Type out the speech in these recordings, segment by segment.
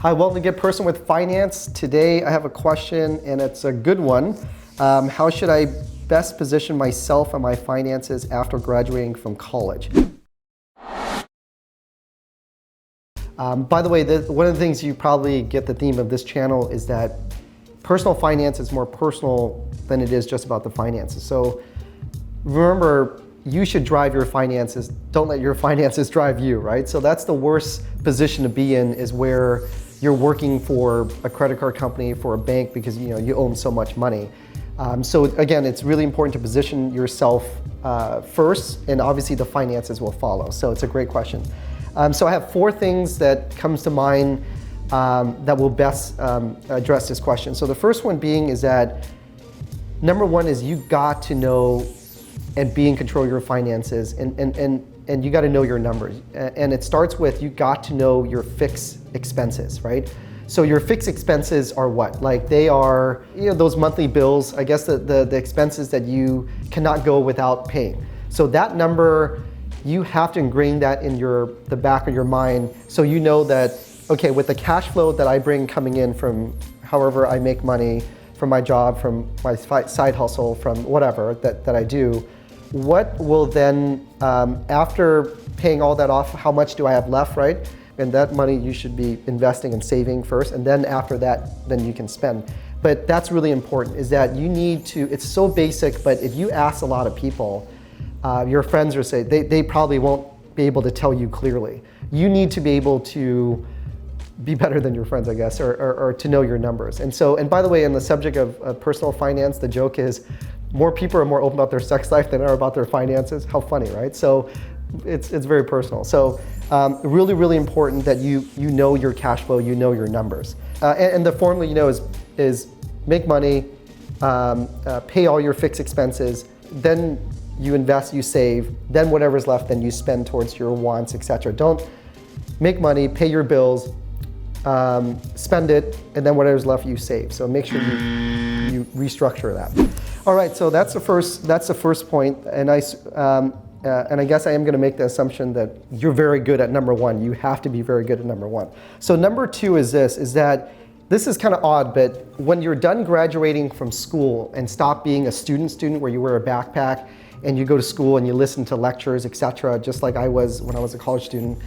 Hi, welcome to Get Personal with Finance. Today I have a question and it's a good one. How should I best position myself and my finances after graduating from college? By the way, one of the things you probably get the theme of this channel is that personal finance is more personal than it is just about the finances. So remember, you should drive your finances. Don't let your finances drive you, right? So that's the worst position to be in, is where you're working for a credit card company, for a bank, because you owe them so much money. So again, it's really important to position yourself first, and obviously the finances will follow. So it's a great question. So I have 4 things that comes to mind that will best address this question. So the first one being is that number 1 is you got to know and be in control of your finances, and you got to know your numbers. And it starts with you got to know your fixed expenses, right? So your fixed expenses are what? Like they are, those monthly bills, I guess the expenses that you cannot go without paying. So that number, you have to ingrain that in the back of your mind, so you know that, okay, with the cash flow that I bring coming in from however I make money, from my job, from my side hustle, from whatever that I do, what will then, after paying all that off, how much do I have left, right? And that money you should be investing and saving first, and then after that, then you can spend. But that's really important, is that you need to, it's so basic, but if you ask a lot of people, your friends will say, they probably won't be able to tell you clearly. You need to be able to be better than your friends, I guess, or to know your numbers. And by the way, on the subject of personal finance, the joke is more people are more open about their sex life than are about their finances. How funny, right? So it's very personal. So really, really important that you know your cash flow, you know your numbers. And the formula, is make money, pay all your fixed expenses, then you invest, you save, then whatever's left, then you spend towards your wants, etc. Don't make money, pay your bills, spend it, and then whatever's left you save. So make sure you restructure that. All right, so that's the first point, and I guess I am going to make the assumption that you're very good at number 1. You have to be very good at number 1. So number 2 is that this is kind of odd, but when you're done graduating from school and stop being a student where you wear a backpack and you go to school and you listen to lectures, etc., just like I was when I was a college student,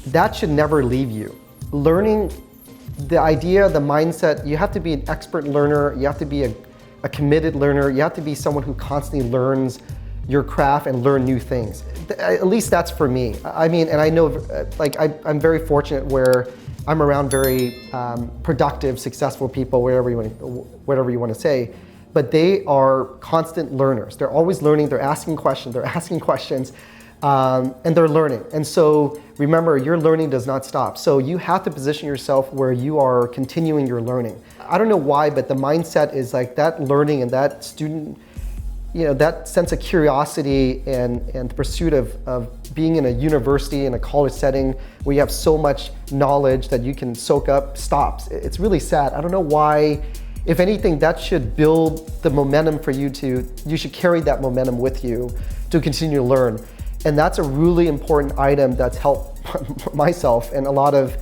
that should never leave you. Learning, the idea, the mindset, you have to be an expert learner, you have to be a committed learner, you have to be someone who constantly learns your craft and learn new things. At least that's for me. I mean, and I know, like, I'm very fortunate where I'm around very productive, successful people, whatever you want to say, but they are constant learners. They're always learning, they're asking questions, and they're learning. And so remember, your learning does not stop. So you have to position yourself where you are continuing your learning. I don't know why, but the mindset is like that learning and that student, that sense of curiosity and the pursuit of being in a university, in a college setting where you have so much knowledge that you can soak up stops. It's really sad. I don't know why. If anything, that should build the momentum for you should carry that momentum with you to continue to learn. And that's a really important item that's helped myself and a lot of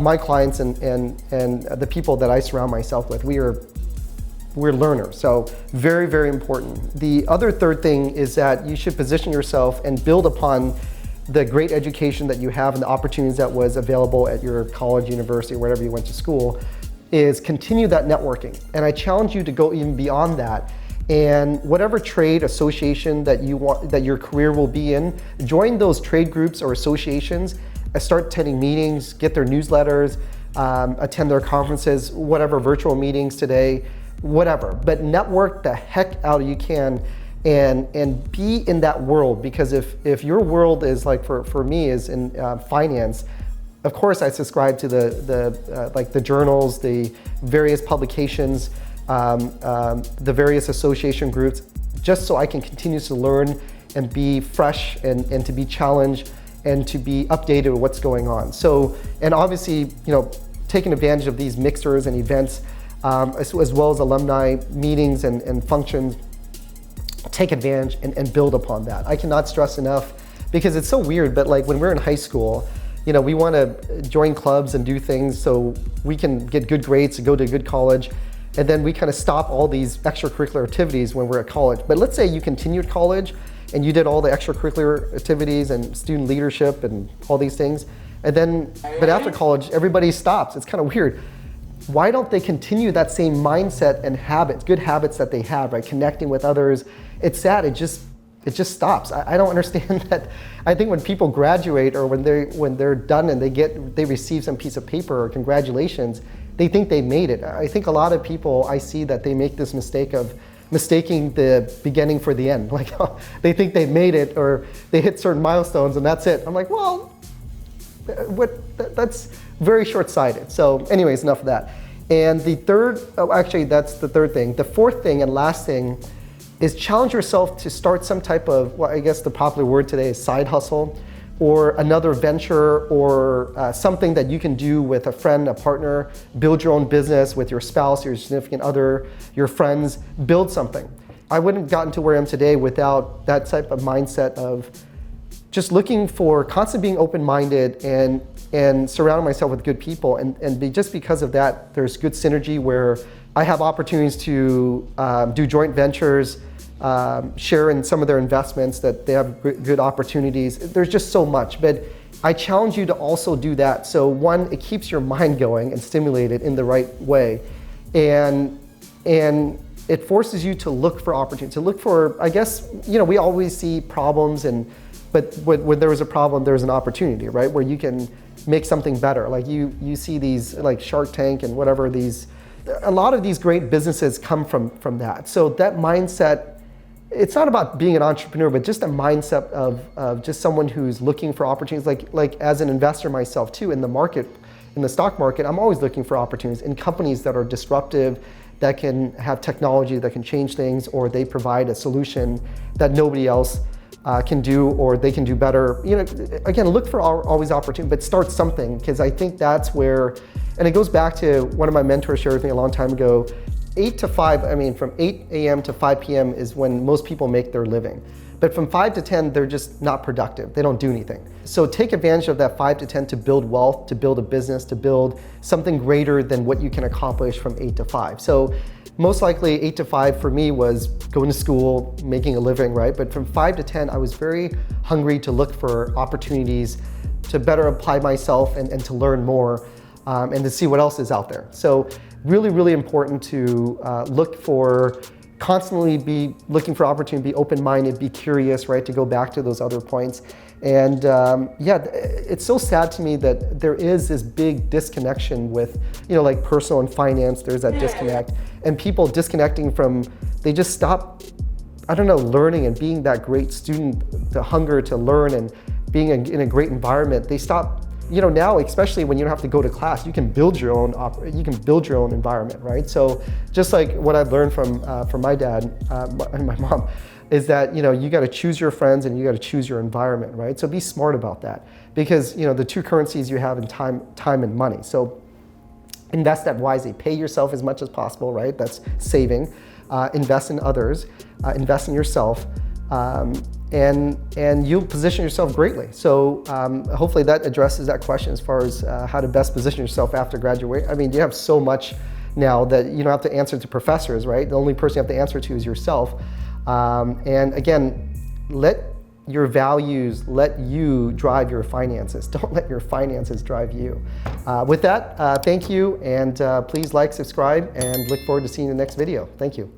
my clients and the people that I surround myself with. We're learners, so very, very important. The other third thing is that you should position yourself and build upon the great education that you have and the opportunities that was available at your college, university, wherever you went to school, is continue that networking. And I challenge you to go even beyond that. And whatever trade association that you want, that your career will be in, join those trade groups or associations, start attending meetings, get their newsletters, attend their conferences, whatever, virtual meetings today, whatever. But network the heck out you can and be in that world, because if your world is like, for me, is in finance, of course I subscribe to the journals, the various publications, the various association groups, just so I can continue to learn and be fresh and to be challenged and to be updated with what's going on. So, and obviously, taking advantage of these mixers and events, as well as alumni meetings and functions, take advantage and build upon that. I cannot stress enough, because it's so weird, but like when we're in high school, we want to join clubs and do things so we can get good grades and go to a good college. And then we kind of stop all these extracurricular activities when we're at college. But let's say you continued college and you did all the extracurricular activities and student leadership and all these things. And then, but after college, everybody stops. It's kind of weird. Why don't they continue that same mindset and habits, good habits that they have, right? Connecting with others. It's sad, it just stops. I don't understand that. I think when people graduate or when they're done and they receive some piece of paper or congratulations, they think they made it. I think a lot of people, I see that they make this mistake of mistaking the beginning for the end. Like they think they've made it or they hit certain milestones and that's it. I'm like, well, that's very short-sighted. So anyways, enough of that. And the third, actually that's the third thing. The fourth thing and last thing is challenge yourself to start some type of, well, I guess the popular word today is side hustle, or another venture, or something that you can do with a friend, a partner, build your own business with your spouse, your significant other, your friends, build something. I wouldn't have gotten to where I am today without that type of mindset of just looking for, constantly being open-minded and surrounding myself with good people. And just because of that, there's good synergy where I have opportunities to do joint ventures, share in some of their investments, that they have good opportunities. There's just so much, but I challenge you to also do that. So one, it keeps your mind going and stimulated in the right way. And it forces you to look for opportunities, to look for, I guess, we always see problems, but when there was a problem, there's an opportunity, right? Where you can make something better. Like you see these like Shark Tank and whatever, a lot of these great businesses come from that. So that mindset, it's not about being an entrepreneur, but just a mindset of just someone who's looking for opportunities. Like as an investor myself too, in the market, in the stock market, I'm always looking for opportunities in companies that are disruptive, that can have technology that can change things, or they provide a solution that nobody else can do, or they can do better. Again, look for always opportunity, but start something, because I think that's where, and it goes back to one of my mentors shared with me a long time ago, 8 to 5, from 8 a.m. to 5 p.m. is when most people make their living. But from 5 to 10, they're just not productive. They don't do anything. So take advantage of that 5 to 10 to build wealth, to build a business, to build something greater than what you can accomplish from 8 to 5. So most likely 8 to 5 for me was going to school, making a living, right? But from 5 to 10, I was very hungry to look for opportunities to better apply myself and to learn more and to see what else is out there. So really, really important to constantly be looking for opportunity, be open-minded, be curious, right? To go back to those other points. And it's so sad to me that there is this big disconnection with, like personal and finance, there's that disconnect. And people disconnecting from, they just stop, learning and being that great student, the hunger to learn and being in a great environment. They stop, now, especially when you don't have to go to class, you can build your own environment, right? So just like what I've learned from my dad and my mom, is that you got to choose your friends and you got to choose your environment, right? So be smart about that, because the two currencies you have in time and money. So invest that wisely. Pay yourself as much as possible, right? That's saving. Invest in others. Invest in yourself. And you'll position yourself greatly. So hopefully that addresses that question as far as how to best position yourself after graduation. You have so much now that you don't have to answer to professors, right? The only person you have to answer to is yourself. And again, let your values let you drive your finances. Don't let your finances drive you. With that, thank you, and please like, subscribe, and look forward to seeing you in the next video. Thank you.